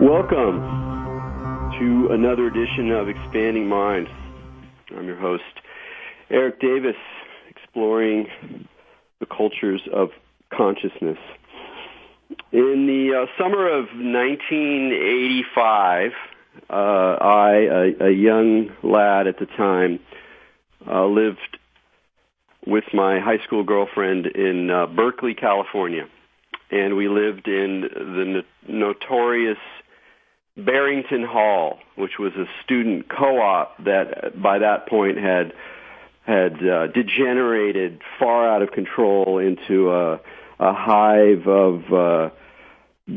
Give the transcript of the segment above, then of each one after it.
Welcome to another edition of Expanding Minds. I'm your host, Eric Davis, exploring the cultures of consciousness. In the summer of 1985, a young lad at the time, lived with my high school girlfriend in Berkeley, California. And we lived in the notorious Barrington Hall, which was a student co-op that by that point had degenerated far out of control into a hive of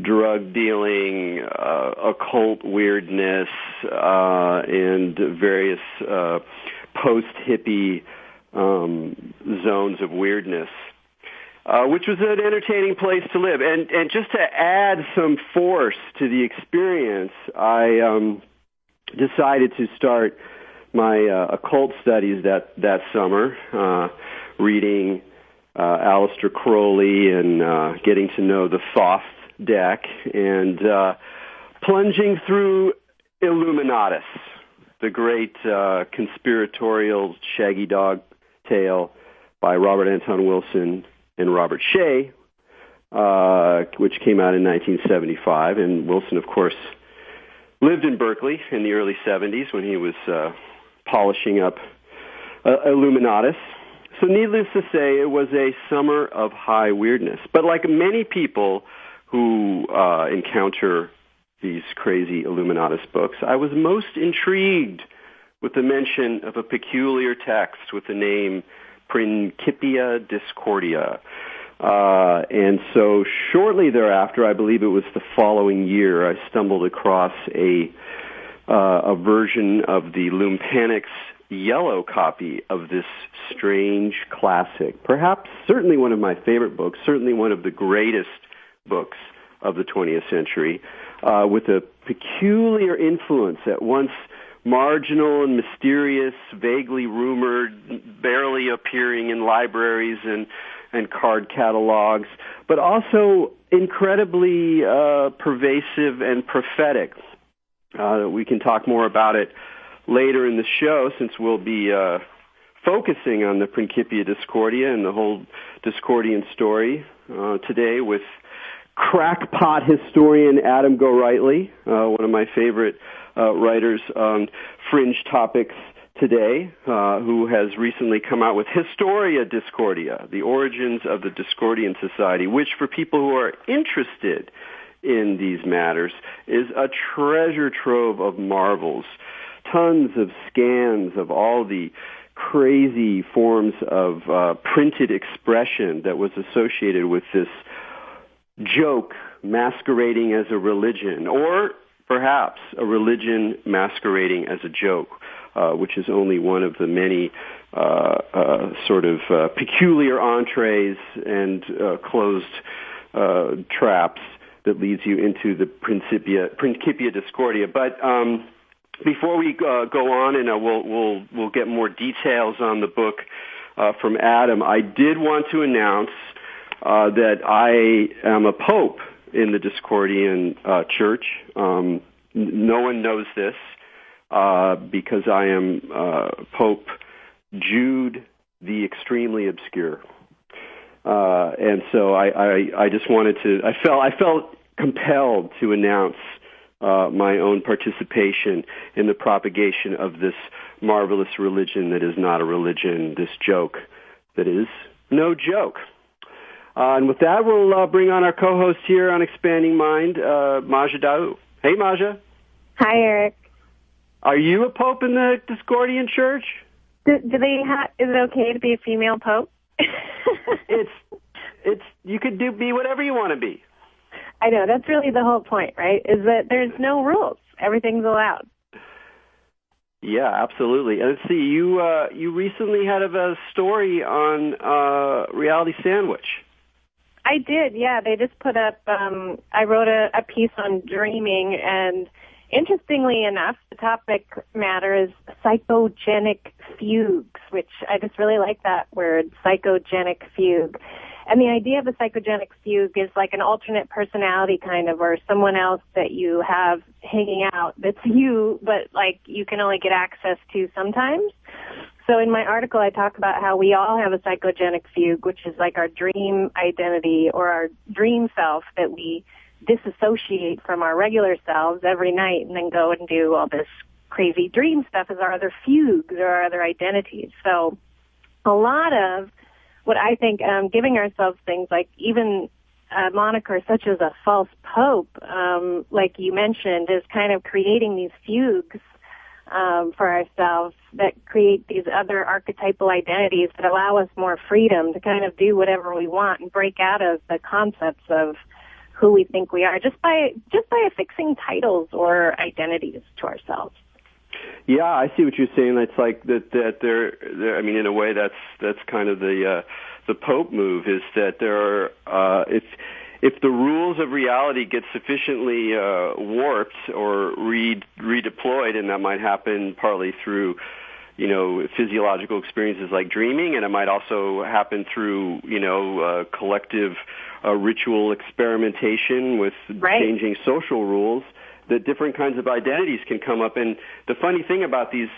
drug dealing, occult weirdness, and various post-hippie zones of weirdness. Which was an entertaining place to live. And just to add some force to the experience, I decided to start my occult studies that summer, reading Aleister Crowley and getting to know the Thoth deck, and plunging through Illuminatus, the great conspiratorial shaggy dog tale by Robert Anton Wilson and Robert Shea, which came out in 1975. And Wilson, of course, lived in Berkeley in the early 70s when he was polishing up Illuminatus. So needless to say, it was a summer of high weirdness. But like many people who encounter these crazy Illuminatus books, I was most intrigued with the mention of a peculiar text with the name Principia Discordia. And so shortly thereafter, I believe it was the following year, I stumbled across a version of the Lumpanics yellow copy of this strange classic, perhaps certainly one of my favorite books, certainly one of the greatest books of the 20th century, with a peculiar influence at once marginal and mysterious, vaguely rumored, barely appearing in libraries and card catalogs, but also incredibly pervasive and prophetic. We can talk more about it later in the show, since we'll be focusing on the Principia Discordia and the whole Discordian story today with crackpot historian Adam Gorightly, one of my favorite writers on fringe topics today, who has recently come out with Historia Discordia, the origins of the Discordian society, which for people who are interested in these matters is a treasure trove of marvels, tons of scans of all the crazy forms of printed expression that was associated with this joke masquerading as a religion, or perhaps a religion masquerading as a joke, which is only one of the many sort of peculiar entrees and closed traps that leads you into the Principia Discordia. But before we go on, and we'll get more details on the book from Adam, I did want to announce that I am a pope in the Discordian church. No one knows this because I am Pope Jude the Extremely Obscure. And so I just wanted to, I felt compelled to announce my own participation in the propagation of this marvelous religion that is not a religion, this joke that is no joke. And with that, we'll bring on our co-host here on Expanding Mind, Maja Daou. Hey, Maja. Hi, Eric. Are you a pope in the Discordian church? Do they is it okay to be a female pope? it's you could be whatever you want to be. I know, that's really the whole point, right? Is that there's no rules. Everything's allowed. Yeah, absolutely. And let's see, you recently had a story on Reality Sandwich. I did, yeah. They just put up, I wrote a piece on dreaming, and interestingly enough, the topic matter is psychogenic fugues, which I just really like that word, psychogenic fugue. And the idea of a psychogenic fugue is like an alternate personality kind of, or someone else that you have hanging out that's you, but like you can only get access to sometimes. So in my article, I talk about how we all have a psychogenic fugue, which is like our dream identity or our dream self that we disassociate from our regular selves every night and then go and do all this crazy dream stuff as our other fugues or our other identities. So a lot of what I think giving ourselves things like even a moniker such as a false pope, like you mentioned, is kind of creating these fugues for ourselves that create these other archetypal identities that allow us more freedom to kind of do whatever we want and break out of the concepts of who we think we are just by affixing titles or identities to ourselves. Yeah, I see what you're saying. It's like that they're I mean, in a way, that's kind of the Pope move, is that there are if the rules of reality get sufficiently warped or redeployed, and that might happen partly through physiological experiences like dreaming, and it might also happen through collective ritual experimentation with changing social rules, that different kinds of identities can come up. And the funny thing about these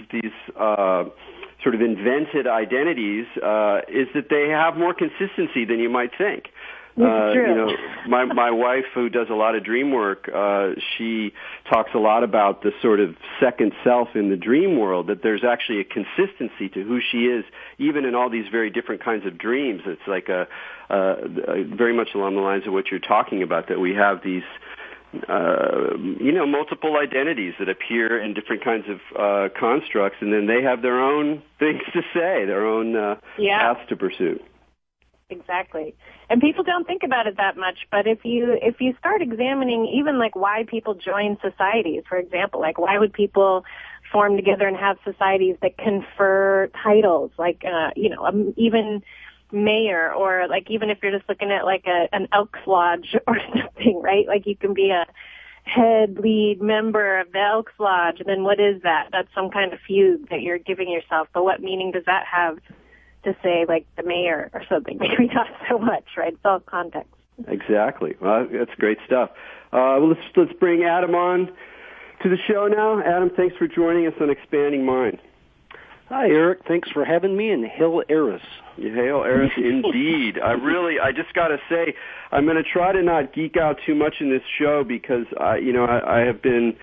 sort of invented identities is that they have more consistency than you might think. True. My wife, who does a lot of dream work, she talks a lot about the sort of second self in the dream world, that there's actually a consistency to who she is, even in all these very different kinds of dreams. It's like a very much along the lines of what you're talking about, that we have these multiple identities that appear in different kinds of constructs, and then they have their own things to say, their own paths to pursue. Exactly. And people don't think about it that much, but if you start examining even like why people join societies, for example, like why would people form together and have societies that confer titles, like even mayor, or like even if you're just looking at like an Elks Lodge or something, right? Like you can be a head lead member of the Elks Lodge, and then what is that? That's some kind of fugue that you're giving yourself. But what meaning does that have to say, like the mayor or something? Maybe not so much, right? It's all context. Exactly. Well, that's great stuff. Let's bring Adam on to the show now. Adam, thanks for joining us on Expanding Mind. Hi, Eric. Thanks for having me, and Hail Eris. Hail Eris, indeed. I just got to say, I'm going to try to not geek out too much in this show because, I have been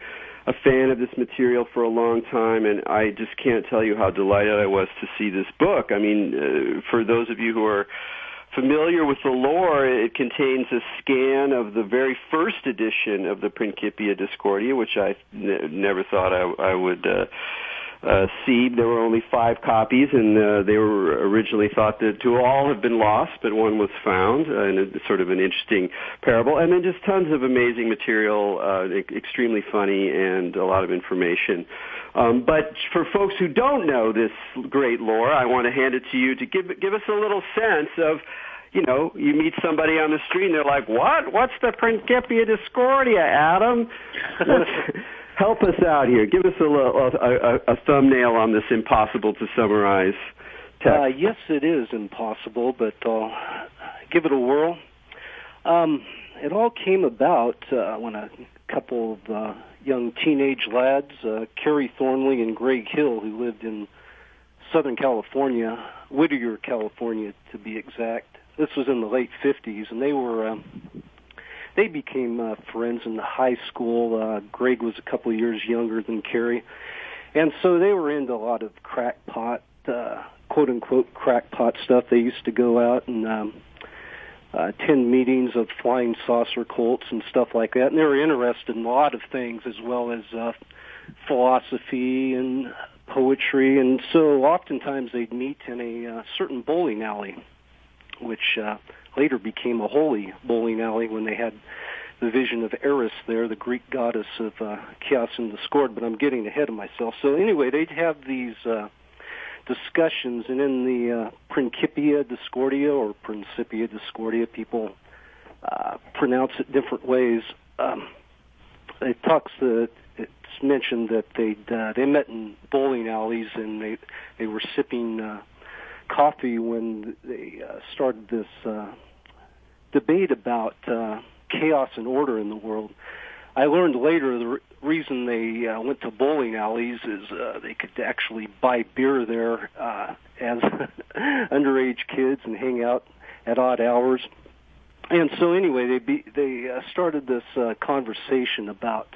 a fan of this material for a long time, and I just can't tell you how delighted I was to see this book. I mean, for those of you who are familiar with the lore, it contains a scan of the very first edition of the Principia Discordia, which I never thought I would see. There were only 5 copies, and they were originally thought to all have been lost, but one was found, and it's sort of an interesting parable. And then just tons of amazing material, extremely funny, and a lot of information. But for folks who don't know this great lore, I want to hand it to you to give us a little sense of, you meet somebody on the street and they're like, what? What's the Principia Discordia, Adam? Help us out here. Give us a thumbnail on this impossible to summarize text. Yes, it is impossible, but I'll give it a whirl. It all came about when a couple of young teenage lads, Kerry Thornley and Greg Hill, who lived in Southern California, Whittier, California, to be exact. This was in the late 50s, and they became friends in high school. Greg was a couple of years younger than Kerry, and so they were into a lot of crackpot, quote-unquote crackpot stuff. They used to go out and attend meetings of flying saucer cults and stuff like that, and they were interested in a lot of things, as well as philosophy and poetry, and so oftentimes they'd meet in a certain bowling alley, which later became a holy bowling alley when they had the vision of Eris there, the Greek goddess of chaos and discord, but I'm getting ahead of myself. So anyway, they'd have these discussions, and in the Principia Discordia, or Principia Discordia, people pronounce it different ways. It's mentioned that they met in bowling alleys, and they were sipping coffee when they started this debate about chaos and order in the world. I learned later the reason they went to bowling alleys is they could actually buy beer there as underage kids and hang out at odd hours. And so anyway, they started this conversation about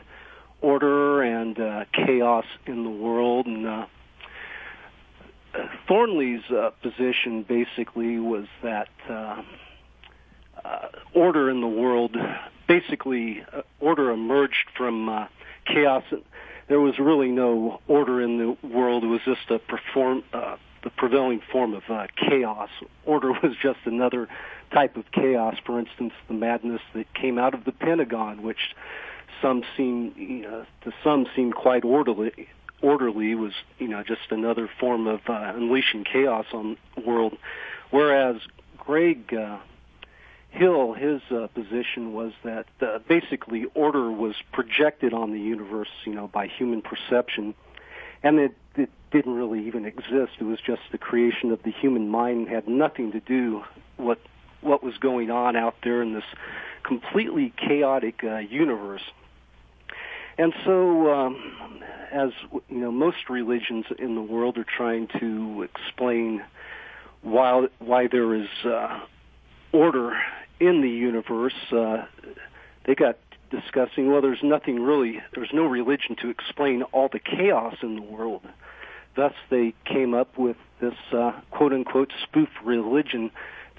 order and chaos in the world. And Thornley's position basically was that order in the world, basically order emerged from chaos. There was really no order in the world. It was just the prevailing form of chaos. Order was just another type of chaos. For instance, the madness that came out of the Pentagon, which to some seemed quite orderly, was just another form of unleashing chaos on the world. Whereas Greg Hill, his position was that basically order was projected on the universe, by human perception, and it didn't really even exist. It was just the creation of the human mind, had nothing to do with what was going on out there in this completely chaotic universe. And so, as most religions in the world are trying to explain why there is order in the universe, they got discussing, well, there's no religion to explain all the chaos in the world. Thus, they came up with this quote-unquote spoof religion,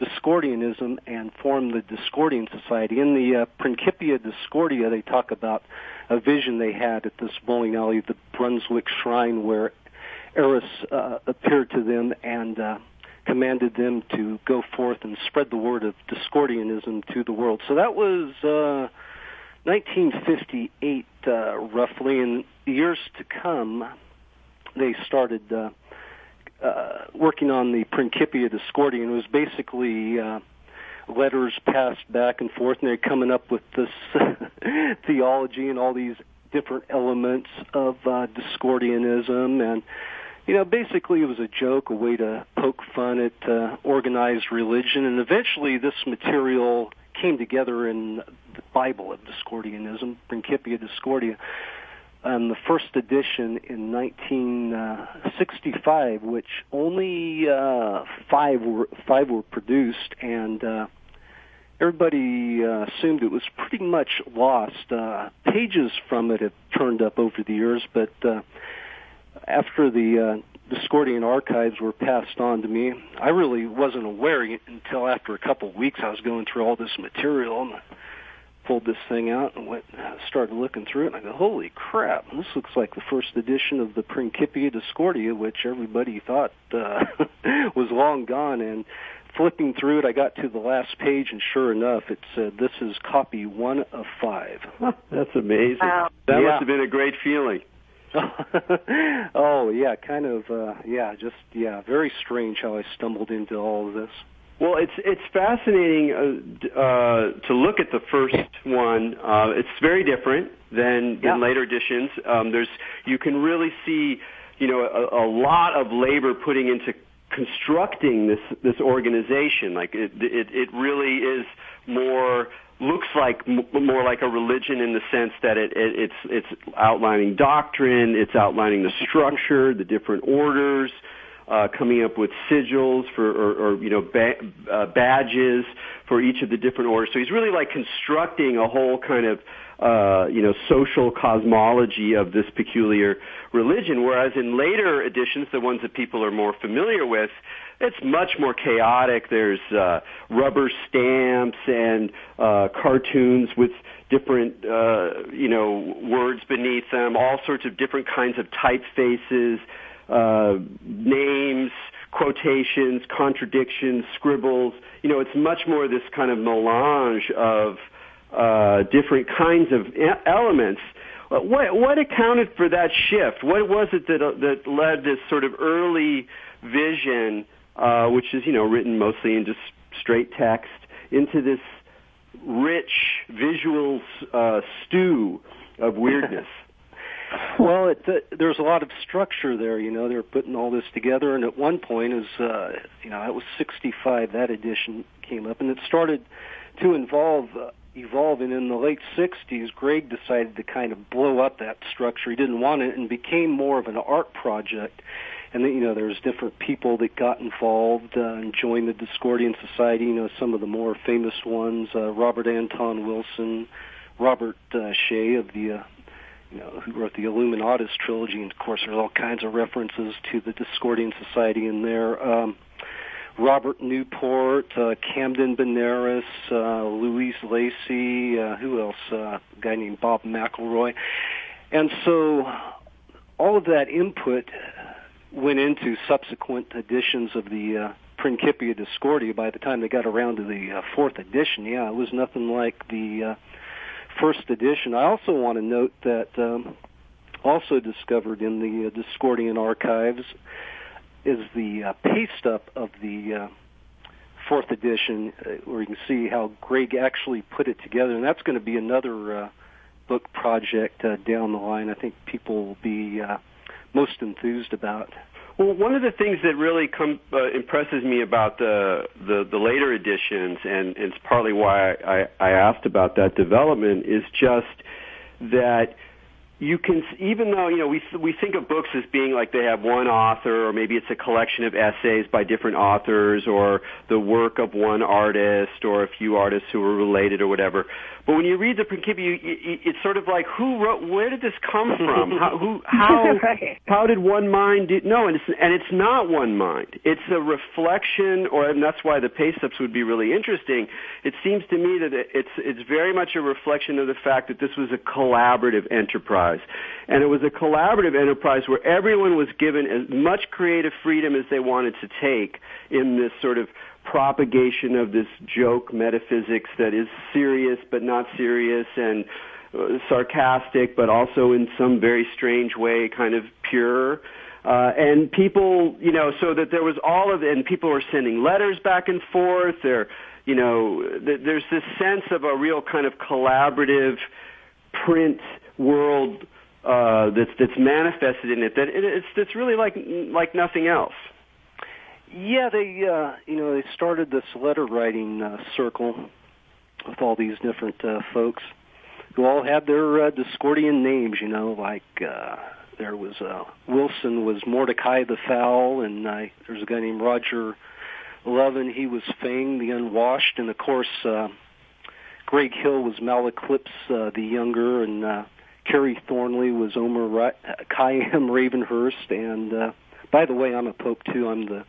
Discordianism, and formed the Discordian Society. In the Principia Discordia, they talk about a vision they had at this bowling alley, the Brunswick Shrine, where Eris appeared to them and commanded them to go forth and spread the word of Discordianism to the world. So that was 1958, roughly. In the years to come, they started working on the Principia Discordia. It was basically letters passed back and forth, and they're coming up with this theology and all these different elements of Discordianism. And basically it was a joke, a way to poke fun at organized religion. And eventually this material came together in the Bible of Discordianism, Principia Discordia, and the first edition in 1965, which only five were produced, and everybody assumed it was pretty much lost. Pages from it have turned up over the years, but after the Discordian archives were passed on to me, I really wasn't aware until after a couple of weeks. I was going through all this material, and I pulled this thing out and started looking through it, and I go, holy crap, this looks like the first edition of the Principia Discordia, which everybody thought was long gone. And flipping through it, I got to the last page, and sure enough, it said, this is copy 1 of 5. That's amazing. Wow. That must have been a great feeling. Oh, yeah, kind of, very strange how I stumbled into all of this. Well, it's fascinating to look at the first one. It's very different than later editions. You can really see, a lot of labor putting into constructing this organization. Like it really is looks like more like a religion in the sense that it's outlining doctrine, it's outlining the structure, the different orders. Coming up with sigils or badges for each of the different orders. So he's really like constructing a whole kind of social cosmology of this peculiar religion. Whereas in later editions, the ones that people are more familiar with, it's much more chaotic. There's rubber stamps and cartoons with different words beneath them, all sorts of different kinds of typefaces. Names, quotations, contradictions, scribbles. It's much more this kind of melange of different kinds of elements. What accounted for that shift? What was it that led this sort of early vision, which is written mostly in just straight text, into this rich visual stew of weirdness? Well, there's a lot of structure there. They're putting all this together, and at one point, it was 65, that edition came up, and it started evolve, and in the late 60s, Greg decided to kind of blow up that structure. He didn't want it and became more of an art project. And then, there's different people that got involved and joined the Discordian Society. Some of the more famous ones, Robert Anton Wilson, Robert Shea of the, who wrote the Illuminatus trilogy. And, of course, there's all kinds of references to the Discordian Society in there. Robert Newport, Camden Benares, Louise Lacey, who else? A guy named Bob McElroy. And so all of that input went into subsequent editions of the Principia Discordia. By the time they got around to the fourth edition, it was nothing like the first edition. I also want to note that also discovered in the Discordian archives is the paste-up of the fourth edition, where you can see how Greg actually put it together. And that's going to be another book project down the line I think people will be most enthused about. Well, one of the things that really impresses me about the later editions, and it's partly why I asked about that development, is just that you can, even though, we think of books as being like they have one author, or maybe it's a collection of essays by different authors, or the work of one artist, or a few artists who are related or whatever. But when you read the Principia, it's sort of like, who wrote, where did this come from? How did one mind do? No, and it's not one mind. It's a reflection, and that's why the paste-ups would be really interesting. It seems to me that it's very much a reflection of the fact that this was a collaborative enterprise. And it was a collaborative enterprise where everyone was given as much creative freedom as they wanted to take in this sort of propagation of this joke metaphysics that is serious but not serious, and sarcastic but also in some very strange way kind of pure. And people, so that there was all of it, and people were sending letters back and forth. There's this sense of a real kind of collaborative print world that's manifested in it. That it's really like nothing else. Yeah, they started this letter writing circle with all these different folks who all had their Discordian names. Like there was Wilson was Mordecai the Foul, and there's a guy named Roger Levin. He was Fang the Unwashed, and of course Greg Hill was Malaclips the Younger, and Kerry Thornley was Khayyam Ravenhurst, and by the way, I'm a pope too. I'm the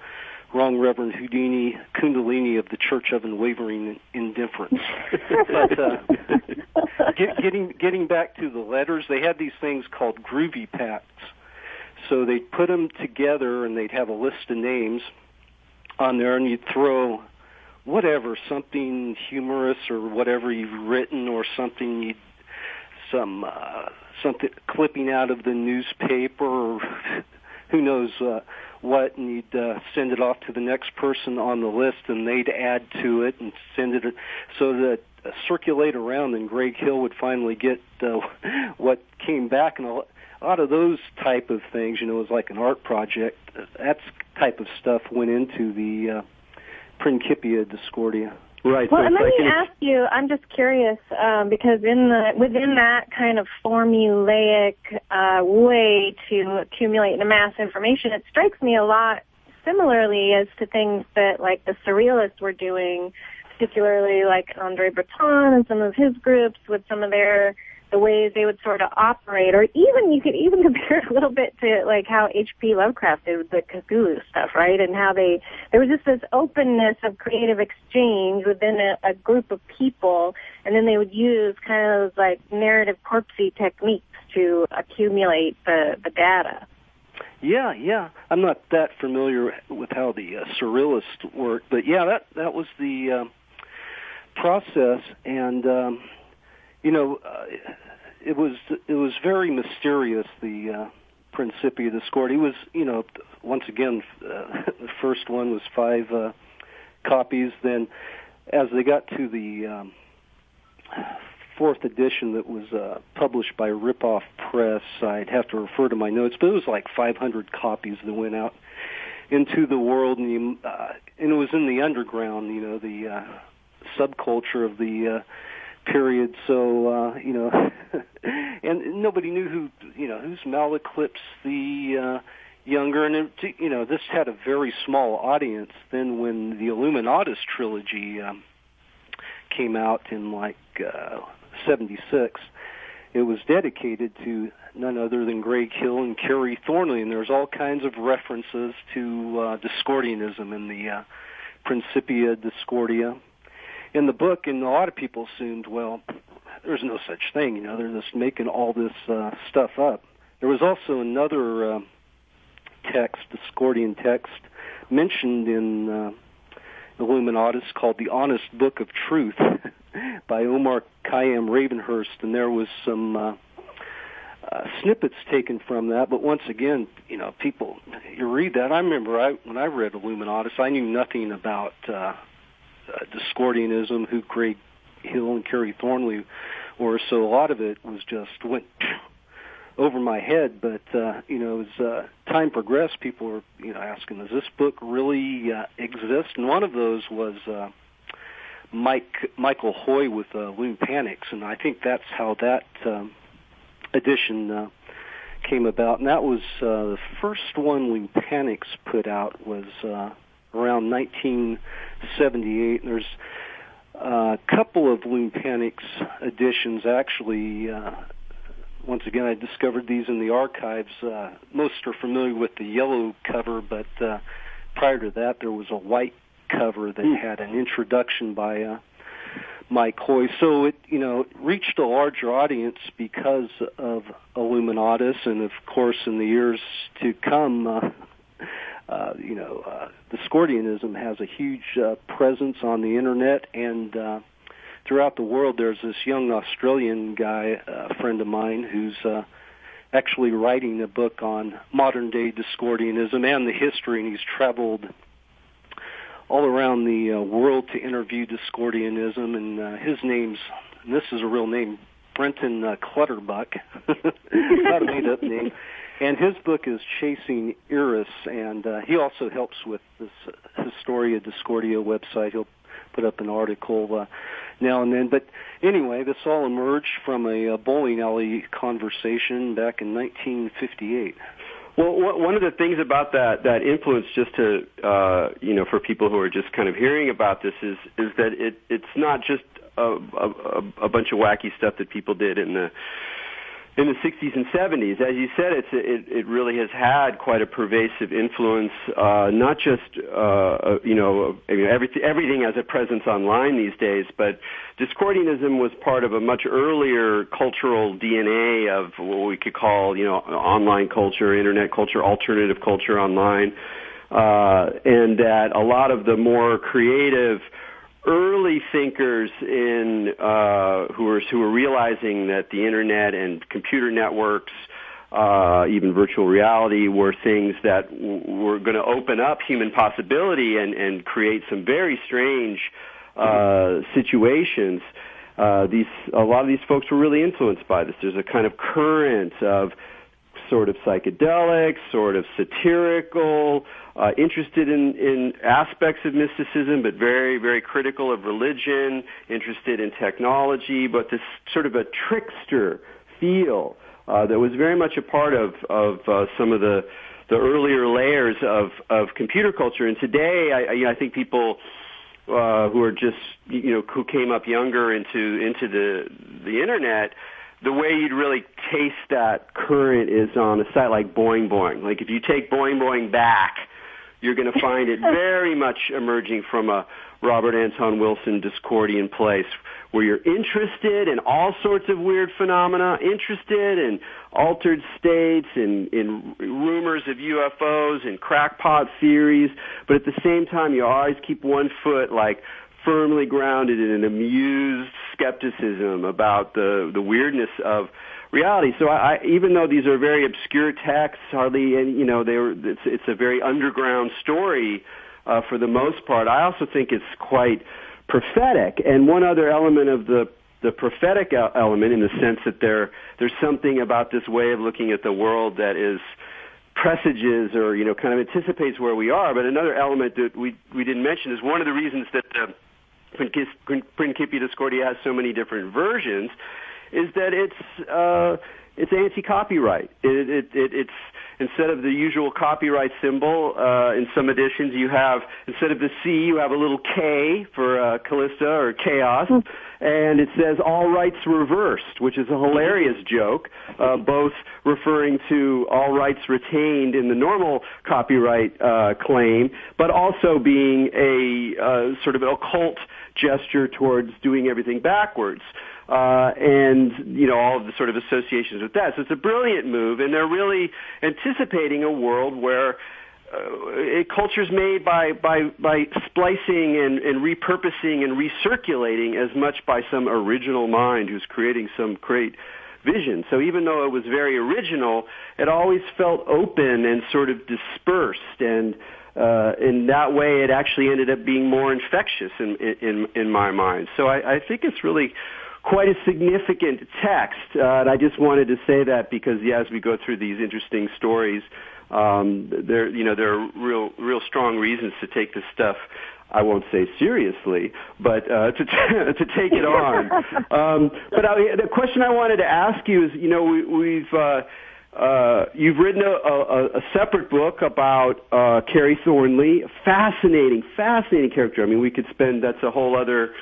Wrong Reverend Houdini Kundalini of the Church of Unwavering Indifference. But getting back to the letters, they had these things called groovy packs. So they'd put them together, and they'd have a list of names on there, and you'd throw whatever, something humorous or whatever you've written, or something something clipping out of the newspaper, or who knows what, and you'd send it off to the next person on the list, and they'd add to it and send it so that circulate around, and Greg Hill would finally get what came back. And a lot of those type of things, was like an art project. That type of stuff went into the Principia Discordia. Right. Well, and let me ask you, I'm just curious, because within that kind of formulaic way to accumulate and amass information, it strikes me a lot similarly as to things that, like, the Surrealists were doing, particularly like Andre Breton and some of his groups with some of the ways they would sort of operate, or even you could even compare it a little bit to like how H.P. Lovecraft did with the Cthulhu stuff, right? And how there was just this openness of creative exchange within a group of people, and then they would use kind of those like narrative corpsey techniques to accumulate the data. Yeah. I'm not that familiar with how the Surrealists worked, but yeah, that was the process, and it was very mysterious, the Principia Discordia. It was, once again, the first one was 5 copies. Then, as they got to the 4th edition that was published by Ripoff Press, I'd have to refer to my notes, but it was like 500 copies that went out into the world, and it was in the underground, the subculture of the period. So, and nobody knew who's Malaclips the Younger, and this had a very small audience. Then when the Illuminatus trilogy came out in '76, it was dedicated to none other than Greg Hill and Kerry Thornley, and there's all kinds of references to Discordianism in the Principia Discordia. In the book, and a lot of people assumed, well, there's no such thing, they're just making all this stuff up. There was also another text, Discordian text, mentioned in Illuminatus called The Honest Book of Truth by Omar Khayyam Ravenhurst, and there was some snippets taken from that, but once again, people, you read that. I remember when I read Illuminatus, I knew nothing about Discordianism, who Greg Hill and Kerry Thornley were, so a lot of it was just went over my head, but as time progressed, people were asking, does this book really exist? And one of those was Michael Hoy with Loon Panics, and I think that's how that edition came about. And that was the first one Loon Panics put out was around 1978. And there's a couple of Loon Panics editions, actually. Once again, I discovered these in the archives. Most are familiar with the yellow cover, but prior to that, there was a white cover that had an introduction by Mike Hoy. So it, reached a larger audience because of Illuminatus, and of course, in the years to come, Discordianism has a huge presence on the internet, and throughout the world. There's this young Australian guy, a friend of mine, who's actually writing a book on modern-day Discordianism and the history, and he's traveled all around the world to interview Discordianism, and his name's, and this is a real name, Brenton Clutterbuck, not a made-up name, and his book is Chasing Eris, and he also helps with this Historia Discordia website. He'll put up an article now and then. But anyway, this all emerged from a bowling alley conversation back in 1958. Well, one of the things about that influence, just to for people who are just kind of hearing about this, is that it's not just a bunch of wacky stuff that people did in the 60s and 70s. As you said, it really has had quite a pervasive influence, not just everything has a presence online these days, but Discordianism was part of a much earlier cultural DNA of what we could call, online culture, internet culture, alternative culture online, and that a lot of the more creative early thinkers in who were realizing that the internet and computer networks, even virtual reality, were things that were going to open up human possibility and create some very strange situations. A lot of these folks were really influenced by this. There's a kind of current of sort of psychedelic, sort of satirical, interested in aspects of mysticism, but very, very critical of religion, interested in technology, but this sort of a trickster feel that was very much a part of some of the earlier layers of computer culture. And today, I think people who are just, who came up younger into the internet, the way you'd really taste that current is on a site like Boing Boing. Like if you take Boing Boing back, you're going to find it very much emerging from a Robert Anton Wilson Discordian place, where you're interested in all sorts of weird phenomena, interested in altered states, in rumors of UFOs and crackpot theories, but at the same time you always keep one foot firmly grounded in an amused skepticism about the weirdness of reality. So even though these are very obscure texts, it's a very underground story for the most part, I also think it's quite prophetic. And one other element of the prophetic element, in the sense that there's something about this way of looking at the world that is presages or kind of anticipates where we are. But another element that we didn't mention is one of the reasons that Principia Discordia has so many different versions, is that it's anti-copyright. It's instead of the usual copyright symbol, in some editions you have, instead of the C, you have a little K for Callista or chaos, and it says all rights reversed, which is a hilarious joke, both referring to all rights retained in the normal copyright claim, but also being a sort of occult gesture towards doing everything backwards. And, all of the sort of associations with that. So it's a brilliant move, and they're really anticipating a world where culture's made by splicing and repurposing and recirculating as much by some original mind who's creating some great vision. So even though it was very original, it always felt open and sort of dispersed, and in that way it actually ended up being more infectious in my mind. So I think it's really quite a significant text, and I just wanted to say that because, as we go through these interesting stories, there are real strong reasons to take this stuff, I won't say seriously, but to take it on. But the question I wanted to ask you is, you've written a separate book about Carrie Thornley, fascinating character. I mean, we could spend, that's a whole other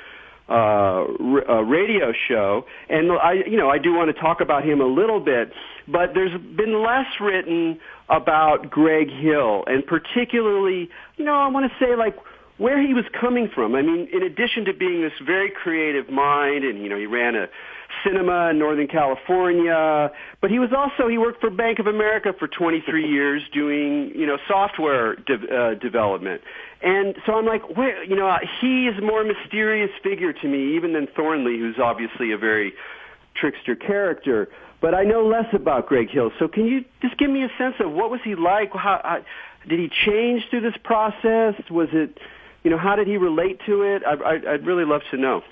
radio show, and I do want to talk about him a little bit, but there's been less written about Greg Hill, and particularly, I want to say, like, where he was coming from. I mean, in addition to being this very creative mind, and he ran a cinema in Northern California, but he worked for Bank of America for 23 years doing, software development. And so I'm like, he is a more mysterious figure to me, even than Thornley, who's obviously a very trickster character. But I know less about Greg Hill. So can you just give me a sense of what was he like? How did he change through this process? Was it, how did he relate to it? I'd really love to know.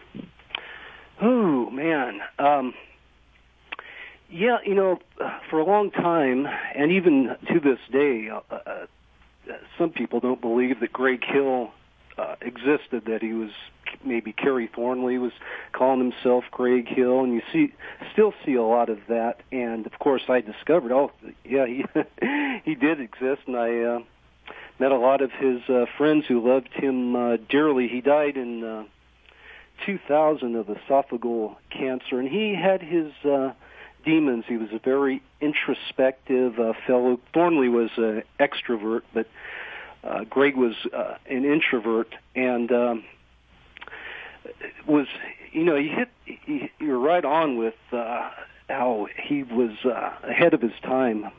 Oh, man. For a long time, and even to this day, some people don't believe that Greg Hill existed, that he was maybe Carrie Thornley was calling himself Greg Hill, and you still see a lot of that. And of course, I discovered, he did exist, and I met a lot of his friends who loved him dearly. He died in 2000 of esophageal cancer, and he had his demons. He was a very introspective fellow. Thornley was an extrovert, but Greg was an introvert, and you're right on with how he was ahead of his time.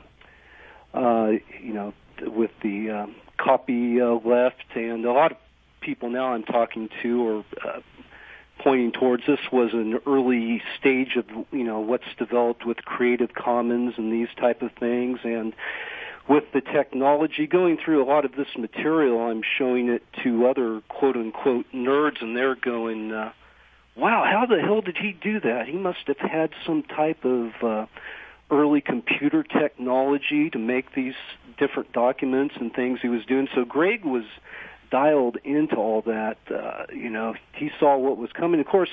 With the copy left, and a lot of people now I'm talking to are pointing towards this was an early stage of what's developed with Creative Commons and these type of things, and with the technology going through a lot of this material, I'm showing it to other quote-unquote nerds, and they're going, wow, how the hell did he do that? He must have had some type of early computer technology to make these different documents and things he was doing. So Greg was dialed into all that. He saw what was coming. Of course,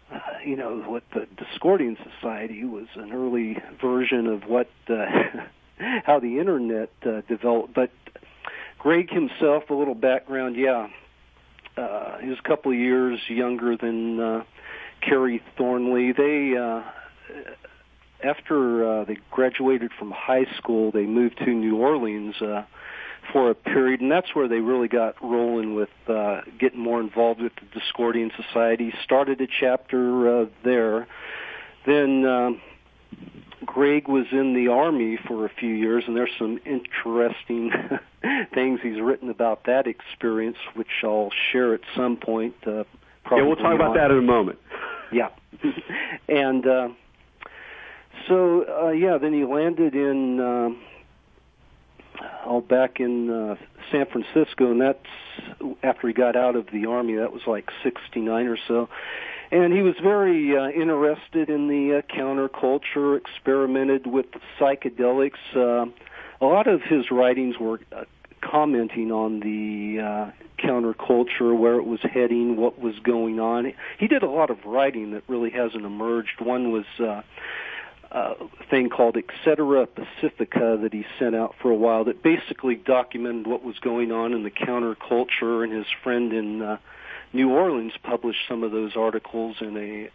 what the Discordian Society was an early version of what how the internet developed. But Greg himself, a little background, he was a couple of years younger than Carrie Thornley. They after they graduated from high school, they moved to New Orleans for a period, and that's where they really got rolling with getting more involved with the Discordian Society. Started a chapter there. Then Greg was in the Army for a few years, and there's some interesting things he's written about that experience, which I'll share at some point. We'll talk about that in a moment. Yeah. And then he landed in back in San Francisco, and that's after he got out of the Army. That was like 69 or so. And he was very interested in the counterculture, experimented with psychedelics. A lot of his writings were commenting on the counterculture, where it was heading, what was going on. He did a lot of writing that really hasn't emerged. One was a thing called Etc. Pacifica that he sent out for a while that basically documented what was going on in the counterculture, and his friend in New Orleans published some of those articles, and his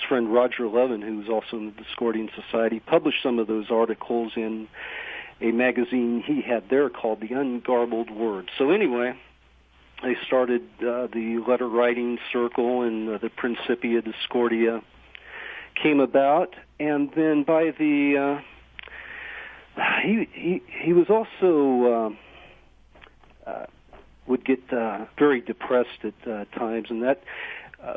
friend Roger Levin, who was also in the Discordian Society, published some of those articles in a magazine he had there called The Ungarbled Word. So anyway, they started the letter writing circle, and the Principia Discordia came about, and then by the he was also would get very depressed at times, and that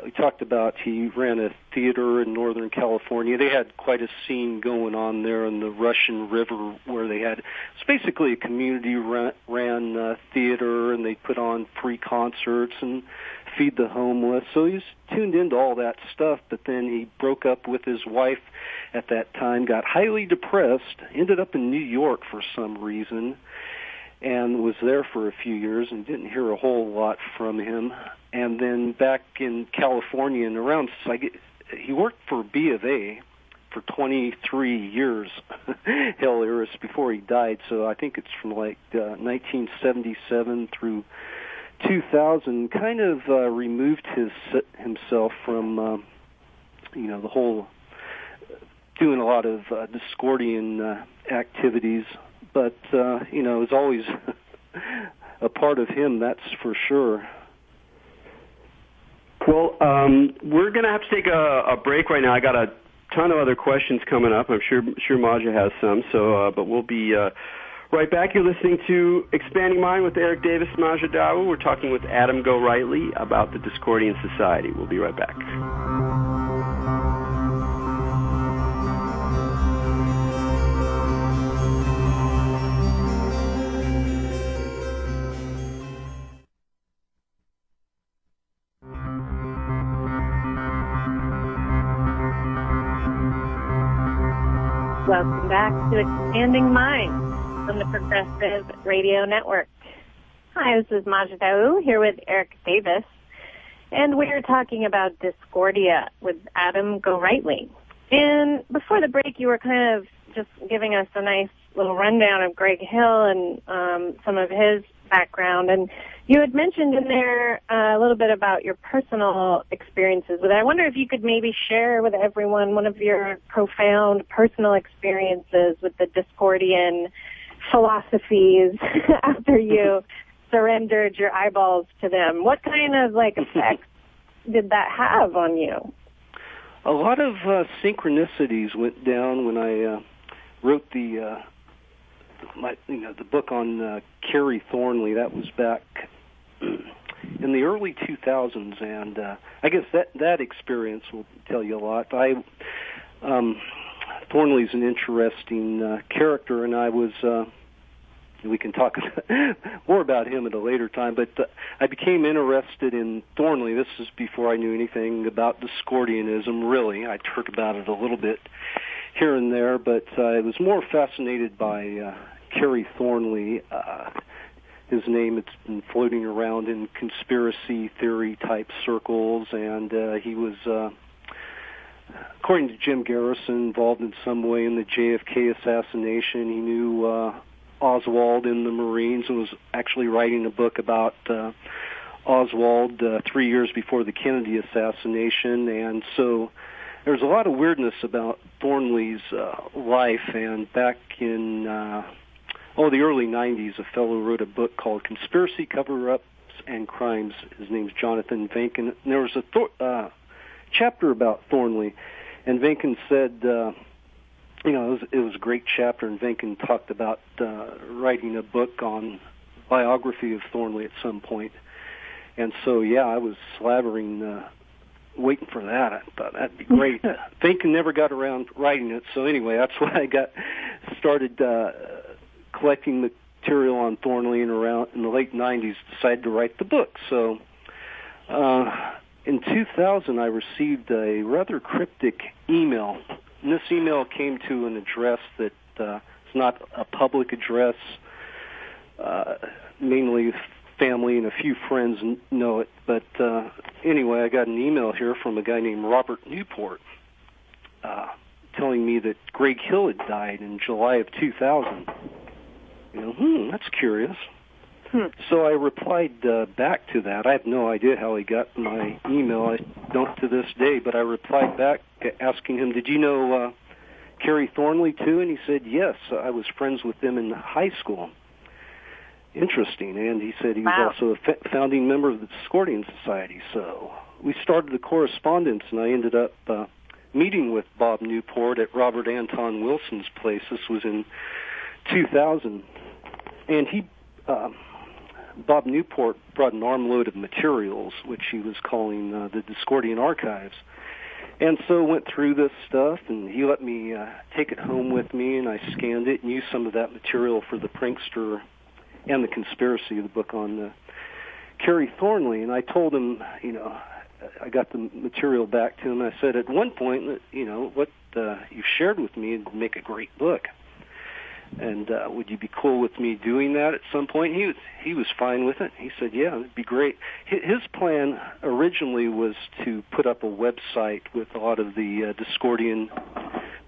we talked about. He ran a theater in Northern California. They had quite a scene going on there in the Russian River, where they had, it's basically a community ran theater, and they put on free concerts and feed the homeless. So he was tuned into all that stuff, but then he broke up with his wife at that time, got highly depressed, ended up in New York for some reason, and was there for a few years and didn't hear a whole lot from him. And then back in California, and around, he worked for B of A for 23 years, hell, Iris, before he died. So I think it's from like 1977 through 2000, kind of removed himself from, the whole, doing a lot of Discordian activities. But, it's always a part of him, that's for sure. Well, we're going to have to take a break right now. I got a ton of other questions coming up. I'm sure Maja has some. So, but we'll be right back. You're listening to Expanding Mind with Eric Davis, Maja Dawu. We're talking with Adam Gorightly about the Discordian Society. We'll be right back. Welcome back to Expanding Mind on the Progressive Radio Network. Hi, this is Maja Dawu here with Eric Davis, and we are talking about Discordia with Adam Gorightly. And before the break, you were kind of just giving us a nice little rundown of Greg Hill and some of his background, and you had mentioned in there a little bit about your personal experiences with it. I wonder if you could maybe share with everyone one of your profound personal experiences with the Discordian philosophies after you surrendered your eyeballs to them. What kind of effects did that have on you? A lot of synchronicities went down when I wrote the book on Carrie Thornley. That was back in the early 2000s, and I guess that experience will tell you a lot. Thornley's an interesting character, and I was. We can talk more about him at a later time, but I became interested in Thornley. This is before I knew anything about Discordianism, really. I'd heard about it a little bit here and there, but I was more fascinated by Carrie Thornley. His name, it's been floating around in conspiracy theory type circles, and he was, according to Jim Garrison, involved in some way in the JFK assassination. He knew Oswald in the Marines and was actually writing a book about Oswald 3 years before the Kennedy assassination, and so there's a lot of weirdness about Thornley's life. And back in the early 90s, a fellow wrote a book called Conspiracy, Cover-Ups, and Crimes. His name's Jonathan Venkin. And there was a chapter about Thornley, and Venkin said, it was a great chapter, and Venkin talked about writing a book on biography of Thornley at some point. And so, I was slavering, waiting for that. I thought that'd be great. Venkin never got around writing it, so anyway, that's why I started collecting material on Thornley, and around in the late 90s decided to write the book. So in 2000, I received a rather cryptic email. And this email came to an address that is not a public address. mainly family and a few friends know it. But anyway, I got an email here from a guy named Robert Newport telling me that Greg Hill had died in July of 2000. That's curious. So I replied back to that. I have no idea how he got my email. I don't to this day, but I replied back asking him, did you know Kerry Thornley too? And he said, yes, I was friends with them in high school. Interesting. And he said he was also a founding member of the Discordian Society. So we started the correspondence, and I ended up meeting with Bob Newport at Robert Anton Wilson's place. This was in 2000. And Bob Newport brought an armload of materials, which he was calling the Discordian Archives. And so went through this stuff, and he let me take it home with me, and I scanned it and used some of that material for the Prankster and the Conspiracy, the book on Kerry Thornley. And I told him, I got the material back to him. I said, at one point, what you shared with me would make a great book. And would you be cool with me doing that at some point? He was fine with it. He said, yeah, it'd be great. His plan originally was to put up a website with a lot of the Discordian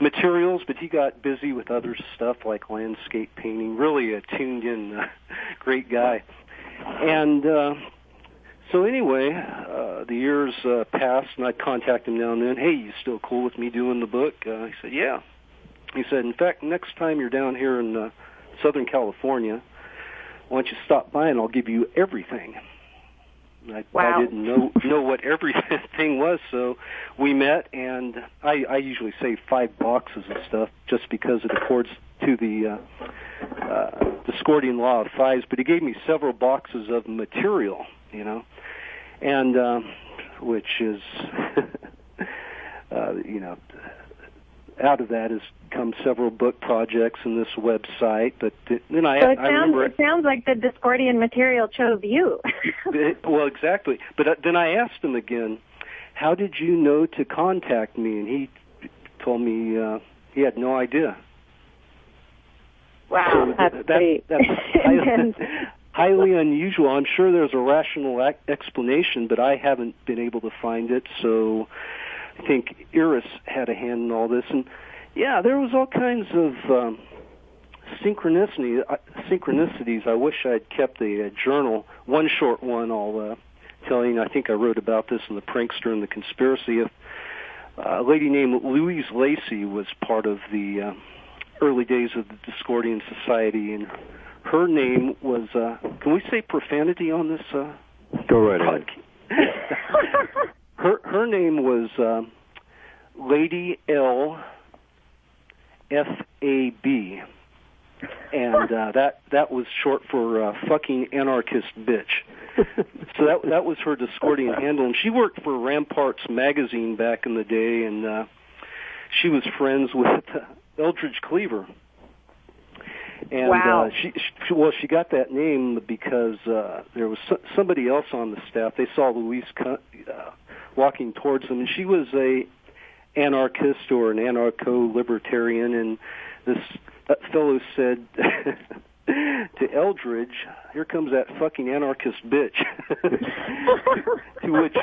materials, but he got busy with other stuff like landscape painting. Really a tuned-in, great guy. And so anyway, the years passed, and I'd contact him now and then. Hey, you still cool with me doing the book? He said, yeah. He said, in fact, next time you're down here in Southern California, why don't you stop by and I'll give you everything. I didn't know what everything was, so we met, and I usually say 5 boxes of stuff just because it accords to the Discordian law of 5s, but he gave me several boxes of material, and which is, out of that has come several book projects and this website. But then it sounds like the Discordian material chose you. Well, exactly. But then I asked him again, how did you know to contact me? And he told me he had no idea. Wow, so that's highly unusual. I'm sure there's a rational explanation, but I haven't been able to find it. So I think Iris had a hand in all this. And, yeah, there was all kinds of synchronicities. I wish I'd kept a journal. One short one I'll tell you, and I think I wrote about this in the Prankster and the Conspiracy. A lady named Louise Lacey was part of the early days of the Discordian Society, and her name was, can we say profanity on this? Go right ahead. Her name was Lady L. F.A.B., and that was short for fucking anarchist bitch. So that was her Discordian handle, and she worked for Ramparts magazine back in the day, and she was friends with Eldridge Cleaver. And wow. She got that name because there was somebody else on the staff. They saw Louise walking towards them, and she was a anarchist or an anarcho-libertarian, and this fellow said to Eldridge, here comes that fucking anarchist bitch. To which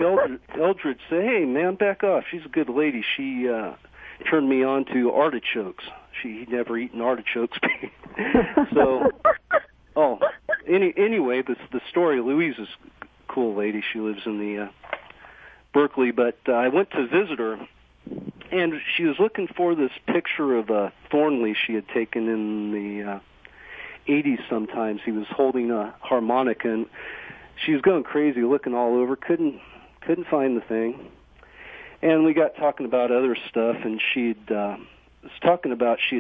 Eldridge said, hey, man, back off. She's a good lady. She turned me on to artichokes. He'd never eaten artichokes. So, anyway, the story, Louise is a cool lady. She lives in the Berkeley, but I went to visit her, and she was looking for this picture of Thornley she had taken in the 80s sometimes. He was holding a harmonica, and she was going crazy, looking all over, couldn't find the thing. And we got talking about other stuff, and she had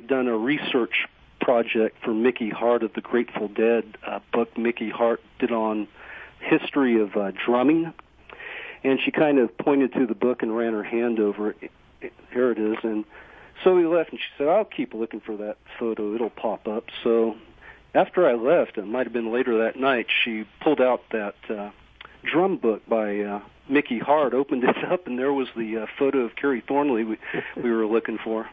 done a research project for Mickey Hart of the Grateful Dead, a book Mickey Hart did on history of drumming. And she kind of pointed to the book and ran her hand over it. Here it is. And so we left, and she said, I'll keep looking for that photo. It'll pop up. So after I left, it might have been later that night, she pulled out that drum book by Mickey Hart, opened it up, and there was the photo of Kerry Thornley we were looking for.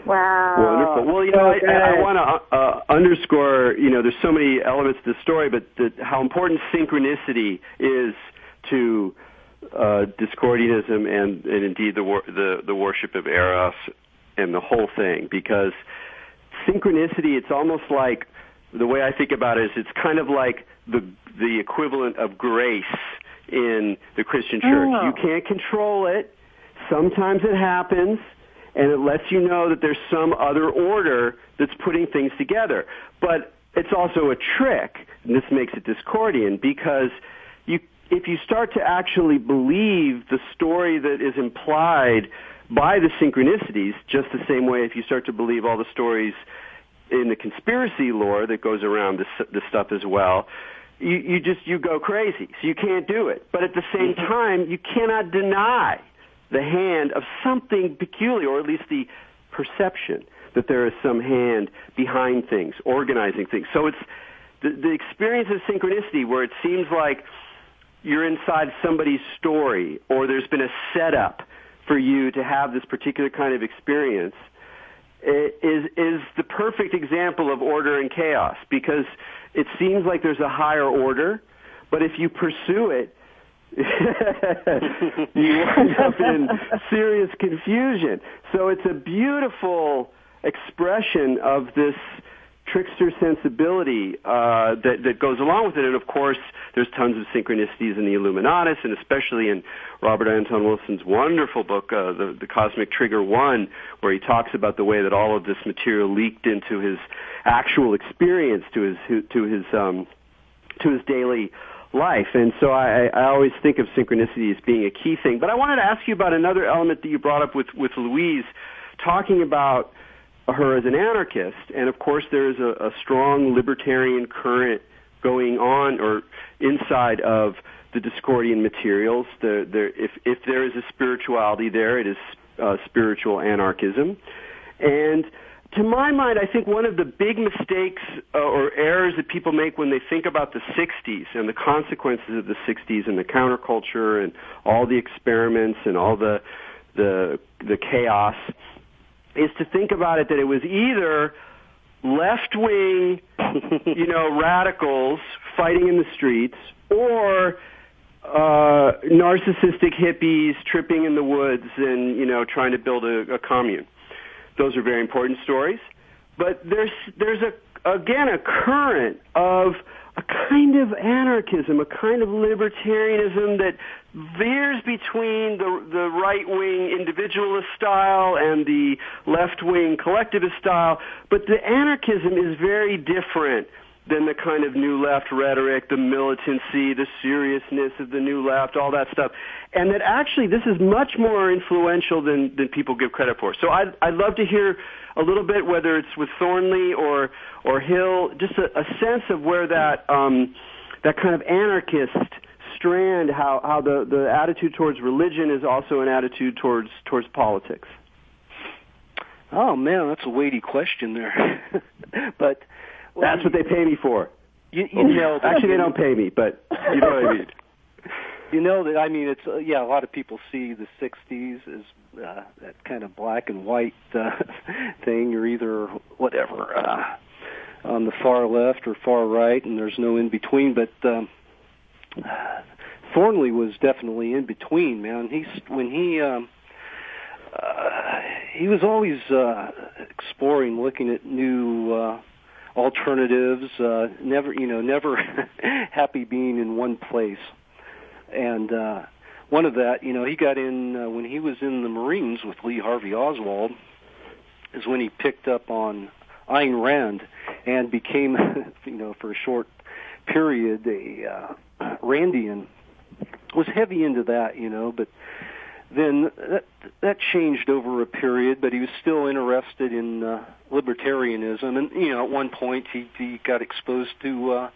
Wow. Wonderful. Well, I want to underscore, there's so many elements to the story, but how important synchronicity is to Discordianism and indeed the worship of Eros and the whole thing, because synchronicity, it's almost like, the way I think about it is it's kind of like the equivalent of grace in the Christian church. Oh. You can't control it. Sometimes it happens, and it lets you know that there's some other order that's putting things together. But it's also a trick, and this makes it Discordian, because if you start to actually believe the story that is implied by the synchronicities, just the same way if you start to believe all the stories in the conspiracy lore that goes around this stuff as well, you go crazy. So you can't do it. But at the same time, you cannot deny the hand of something peculiar, or at least the perception that there is some hand behind things, organizing things. So it's the experience of synchronicity, where it seems like you're inside somebody's story, or there's been a setup for you to have this particular kind of experience, is the perfect example of order and chaos, because it seems like there's a higher order, but if you pursue it, you end up in serious confusion. So it's a beautiful expression of this trickster sensibility that goes along with it. And of course, there's tons of synchronicities in the Illuminatus, and especially in Robert Anton Wilson's wonderful book, the Cosmic Trigger 1, where he talks about the way that all of this material leaked into his actual experience, to his daily life. And so I always think of synchronicity as being a key thing. But I wanted to ask you about another element that you brought up with Louise, talking about her as an anarchist. And of course there is a strong libertarian current going on or inside of the Discordian materials. If there is a spirituality there, it is spiritual anarchism. And to my mind, I think one of the big mistakes or errors that people make when they think about the 60s and the consequences of the 60s and the counterculture and all the experiments and all the chaos is to think about it that it was either left-wing, radicals fighting in the streets, or narcissistic hippies tripping in the woods and, trying to build a commune. Those are very important stories. But there's a current of a kind of anarchism, a kind of libertarianism that veers between the right-wing individualist style and the left-wing collectivist style. But the anarchism is very different than the kind of new left rhetoric, the militancy, the seriousness of the new left, all that stuff. And that actually this is much more influential than people give credit for. So I'd love to hear a little bit, whether it's with Thornley or Hill, just a sense of where that kind of anarchist strand, how the attitude towards religion is also an attitude towards politics. Oh man, that's a weighty question there. But that's what they pay me for. You nailed it. Actually, they don't pay me, but you know what I mean. You know that, I mean, it's a lot of people see the 60s as that kind of black and white thing. You're either whatever on the far left or far right, and there's no in between. But Thornley was definitely in between, man. He was always exploring, looking at new alternatives. Never happy being in one place. And one of that, he got in when he was in the Marines with Lee Harvey Oswald, is when he picked up on Ayn Rand and became, for a short period, a Randian. Was heavy into that, but then that changed over a period, but he was still interested in libertarianism. And, at one point he got exposed to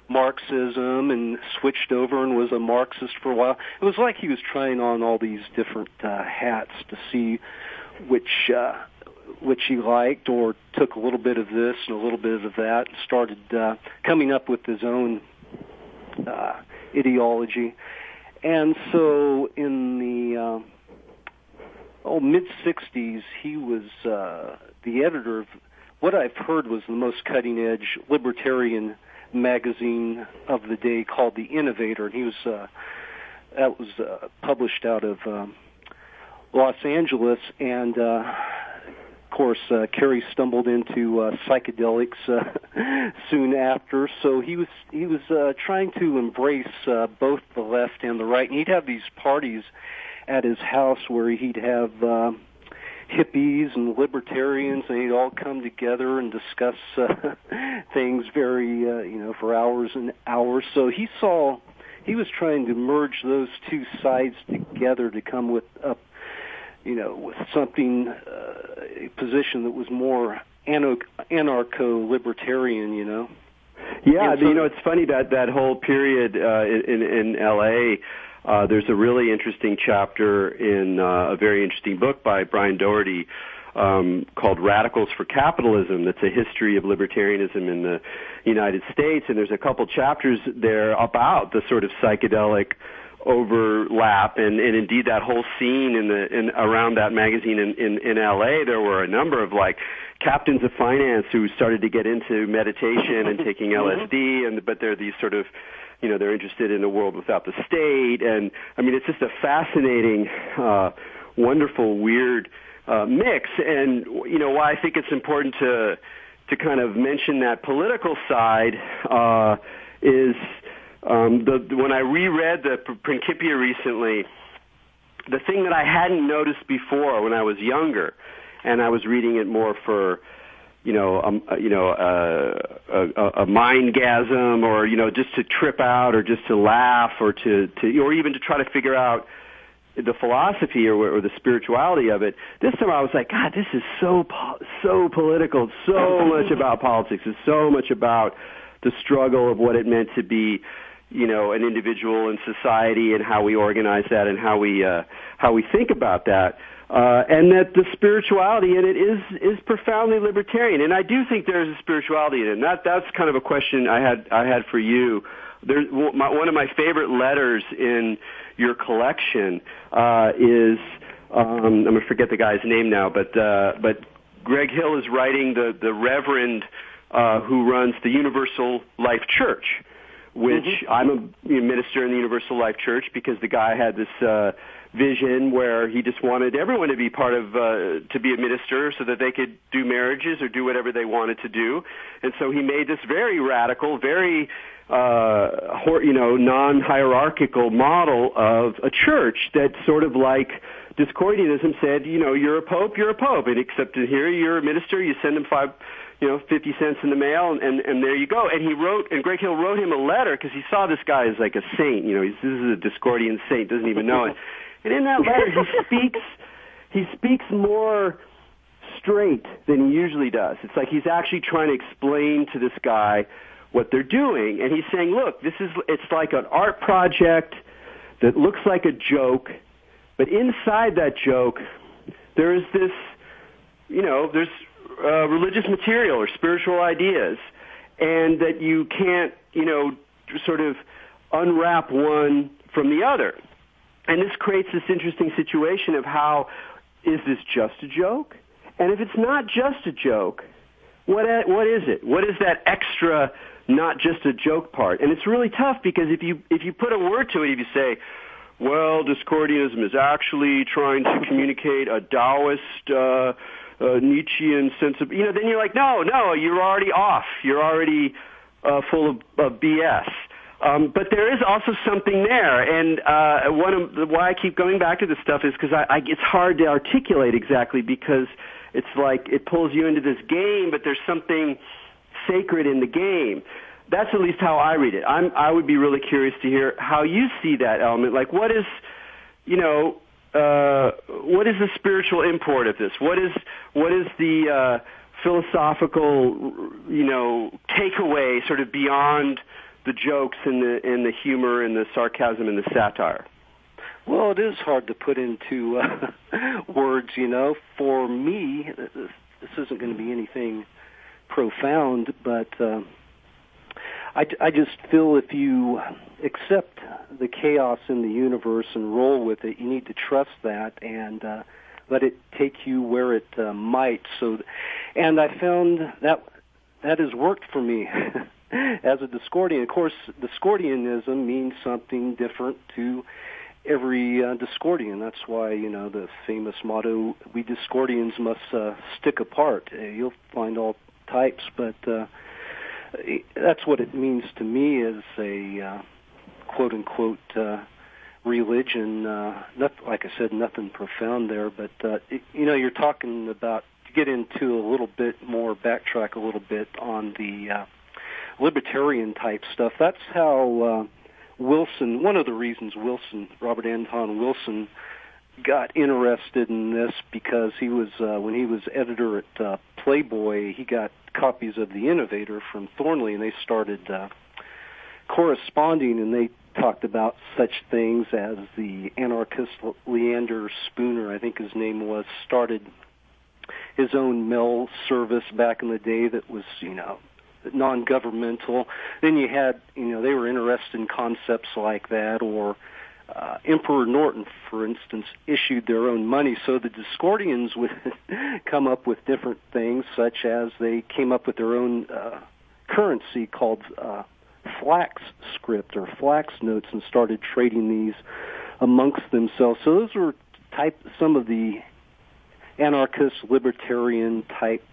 Marxism and switched over and was a Marxist for a while. It was like he was trying on all these different hats to see which he liked, or took a little bit of this and a little bit of that, and started coming up with his own ideology. And so in mid-'60s, he was the editor of what I've heard was the most cutting-edge libertarian magazine of the day called The Innovator. And he was that was published out of Los Angeles, and of course, Carey stumbled into psychedelics soon after. So he was trying to embrace both the left and the right, and he'd have these parties at his house where he'd have hippies and libertarians, and they'd all come together and discuss things very, for hours and hours. So he was trying to merge those two sides together to come with with something, a position that was more anarcho-libertarian, Yeah, it's funny that whole period in L.A., there's a really interesting chapter in a very interesting book by Brian Doherty called Radicals for Capitalism. That's a history of libertarianism in the United States, and there's a couple chapters there about the sort of psychedelic overlap, and indeed that whole scene in around that magazine in LA. There were a number of captains of finance who started to get into meditation and taking LSD, but they're these sort of they're interested in a world without the state, and I mean it's just a fascinating, wonderful, weird mix. And why I think it's important to kind of mention that political side is. When I reread the Principia recently, the thing that I hadn't noticed before when I was younger, and I was reading it more for, a mindgasm, or just to trip out, or just to laugh, or or even to try to figure out the philosophy or the spirituality of it. This time I was like, God, this is so political, so much about politics, it's so much about the struggle of what it meant to be an individual in society, and how we organize that, and how we think about that, and that the spirituality in it is profoundly libertarian. And I do think there is a spirituality in it. And that's kind of a question I had for you. There's one of my favorite letters in your collection is I'm going to forget the guy's name now, but Greg Hill is writing the Reverend who runs the Universal Life Church, which I'm a minister in the Universal Life Church, because the guy had this vision where he just wanted everyone to be part of, to be a minister, so that they could do marriages or do whatever they wanted to do. And so he made this very radical, very, non-hierarchical model of a church that sort of like Discordianism said, you're a pope, and except here you're a minister, you send them 50 cents in the mail, and there you go. And Greg Hill wrote him a letter, because he saw this guy as like a saint. This is a Discordian saint, doesn't even know it. And in that letter, he speaks more straight than he usually does. It's like he's actually trying to explain to this guy what they're doing, and he's saying, look, it's like an art project that looks like a joke, but inside that joke, there is this, there's religious material or spiritual ideas, and that you can't, sort of unwrap one from the other. And this creates this interesting situation of how, is this just a joke? And if it's not just a joke, what is it? What is that extra, not just a joke part? And it's really tough, because if you put a word to it, if you say, well, Discordianism is actually trying to communicate a Taoist, Nietzschean sense of, then you're like, no, you're already off. You're already full of BS. But there is also something there, and why I keep going back to this stuff is because it's hard to articulate exactly, because it's like it pulls you into this game, but there's something sacred in the game. That's at least how I read it. I would be really curious to hear how you see that element. Like, what is the spiritual import of this? What is the philosophical, takeaway sort of beyond the jokes and the humor and the sarcasm and the satire? Well, it is hard to put into words, For me, this isn't going to be anything profound, but I just feel if you accept the chaos in the universe and roll with it, you need to trust that and let it take you where it might. So, and I found that has worked for me as a Discordian. Of course, Discordianism means something different to every Discordian. That's why, the famous motto, we Discordians must stick apart. You'll find all types, but that's what it means to me as a quote-unquote religion. Like I said, nothing profound there, but, you're talking about, to get into a little bit more, backtrack a little bit on the libertarian type stuff. That's how Wilson, one of the reasons Robert Anton Wilson, got interested in this, because he was when he was editor at Playboy, he got copies of The Innovator from Thornley, and they started corresponding, and they talked about such things as the anarchist Leander Spooner, I think his name was, started his own mail service back in the day that was, non-governmental. Then you had, they were interested in concepts like that, or Emperor Norton, for instance, issued their own money. So the Discordians would come up with different things, such as they came up with their own currency called flax script or flax notes, and started trading these amongst themselves. So those were some of the anarchist, libertarian type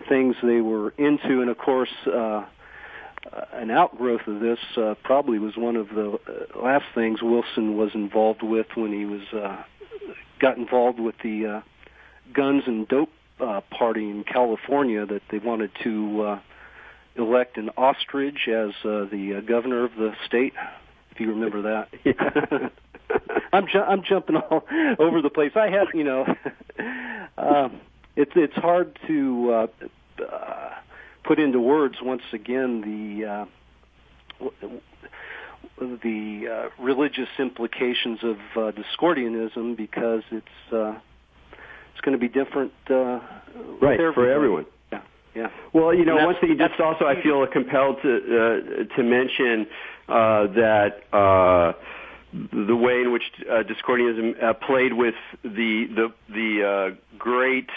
things they were into. And of course, an outgrowth of this probably was one of the last things Wilson was involved with when he was got involved with the guns and dope party in California, that they wanted to elect an ostrich as the governor of the state, if you remember that. Yeah. I'm jumping all over the place. I have, it's hard to put into words once again the religious implications of Discordianism, because it's going to be different right for everyone. Yeah. Well, one thing just also I feel compelled to mention that the way in which Discordianism played with the great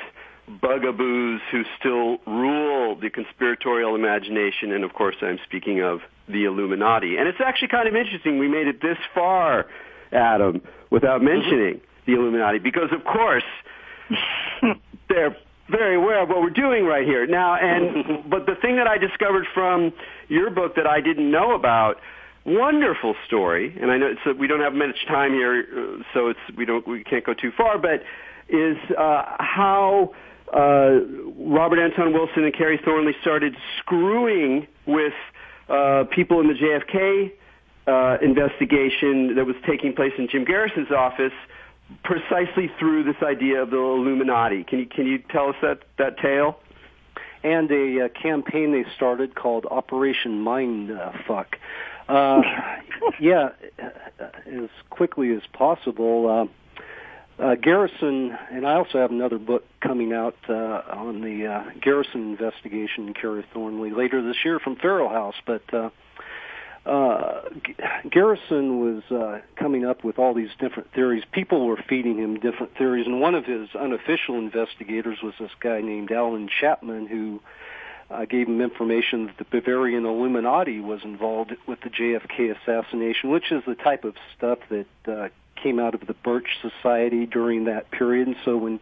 bugaboos who still rule the conspiratorial imagination, and of course I'm speaking of the Illuminati. And it's actually kind of interesting we made it this far, Adam, without mentioning the Illuminati, because of course they're very aware of what we're doing right here now. And but the thing that I discovered from your book that I didn't know about, wonderful story, and I know we don't have much time here, so we can't go too far, but is how Robert Anton Wilson and Kerry Thornley started screwing with people in the JFK investigation that was taking place in Jim Garrison's office, precisely through this idea of the Illuminati. Can you tell us that tale? And a campaign they started called Operation Mindfuck. Yeah, as quickly as possible. Garrison, and I also have another book coming out on the Garrison investigation, Kerry Thornley, later this year from Farrell House. But Garrison was coming up with all these different theories. People were feeding him different theories, and one of his unofficial investigators was this guy named Alan Chapman, who gave him information that the Bavarian Illuminati was involved with the JFK assassination, which is the type of stuff that came out of the Birch Society during that period. And so when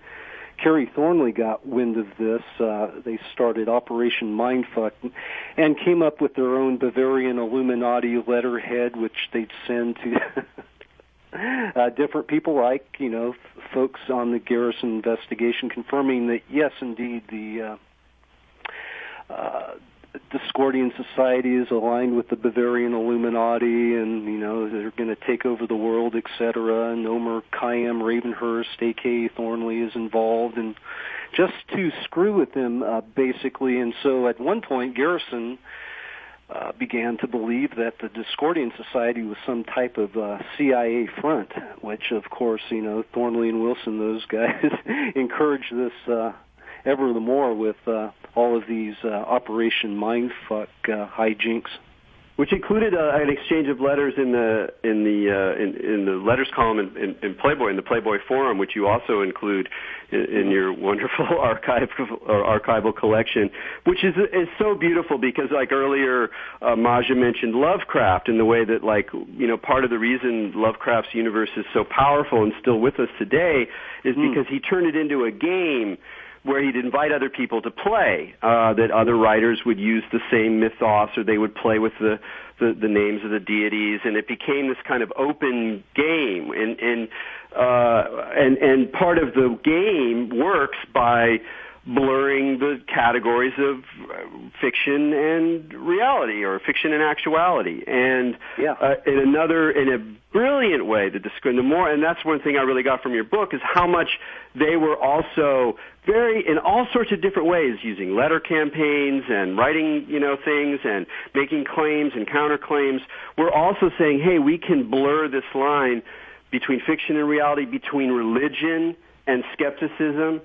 Kerry Thornley got wind of this, they started Operation Mindfuck and came up with their own Bavarian Illuminati letterhead, which they'd send to different people, like, folks on the Garrison investigation, confirming that, yes, indeed, the Discordian Society is aligned with the Bavarian Illuminati, and, they're going to take over the world, etc. And Omer Khayyam Ravenhurst, a.k.a. Thornley, is involved, and just to screw with them, basically. And so at one point, Garrison began to believe that the Discordian Society was some type of CIA front, which, of course, Thornley and Wilson, those guys, encouraged this ever the more with all of these Operation Mindfuck hijinks. which included an exchange of letters in the letters column in Playboy, in the Playboy Forum, which you also include in your wonderful archival collection, which is so beautiful because, like earlier, Maja mentioned Lovecraft, and the way that, like, you know, part of the reason Lovecraft's universe is so powerful and still with us today is because he turned it into a game where he'd invite other people to play, that other writers would use the same mythos, or they would play with the names of the deities, and it became this kind of open game. And part of the game works by blurring the categories of fiction and reality, or fiction and actuality. And in a brilliant way, and that's one thing I really got from your book, is how much they were also in all sorts of different ways, using letter campaigns and writing, you know, things and making claims and counterclaims. We're also saying, hey, we can blur this line between fiction and reality, between religion and skepticism,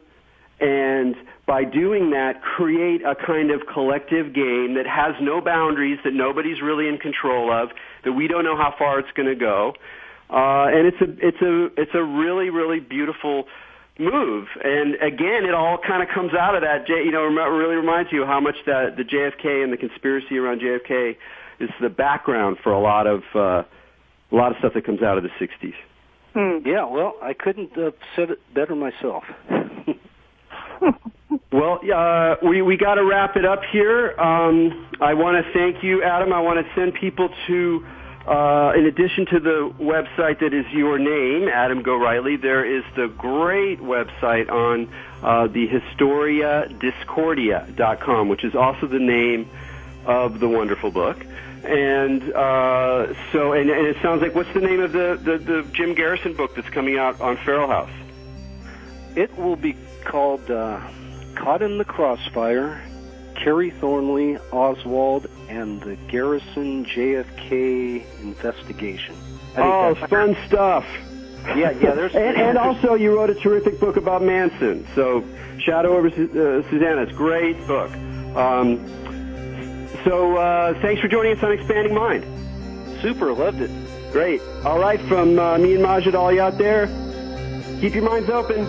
and by doing that, create a kind of collective game that has no boundaries, that nobody's really in control of, that we don't know how far it's going to go. And it's a really, really beautiful move. And again, it all kind of comes out of that. You know, really reminds you how much that the JFK and the conspiracy around JFK is the background for a lot of stuff that comes out of the '60s. Yeah, well, I couldn't have said it better myself. Well, we got to wrap it up here. I want to thank you, Adam. I want to send people to, in addition to the website that is your name, Adam Gorightly, there is the great website on the HistoriaDiscordia.com, which is also the name of the wonderful book. And and it sounds like, what's the name of the Jim Garrison book that's coming out on Feral House? It will be called Caught in the Crossfire, Kerry Thornley, Oswald, and the Garrison JFK Investigation. Oh, fun stuff. Yeah, there's... and also you wrote a terrific book about Manson, so Shadow over Susanna. It's a great book. So thanks for joining us on Expanding Mind. Super, loved it. Great. All right, from me and Majid, all you out there, keep your minds open.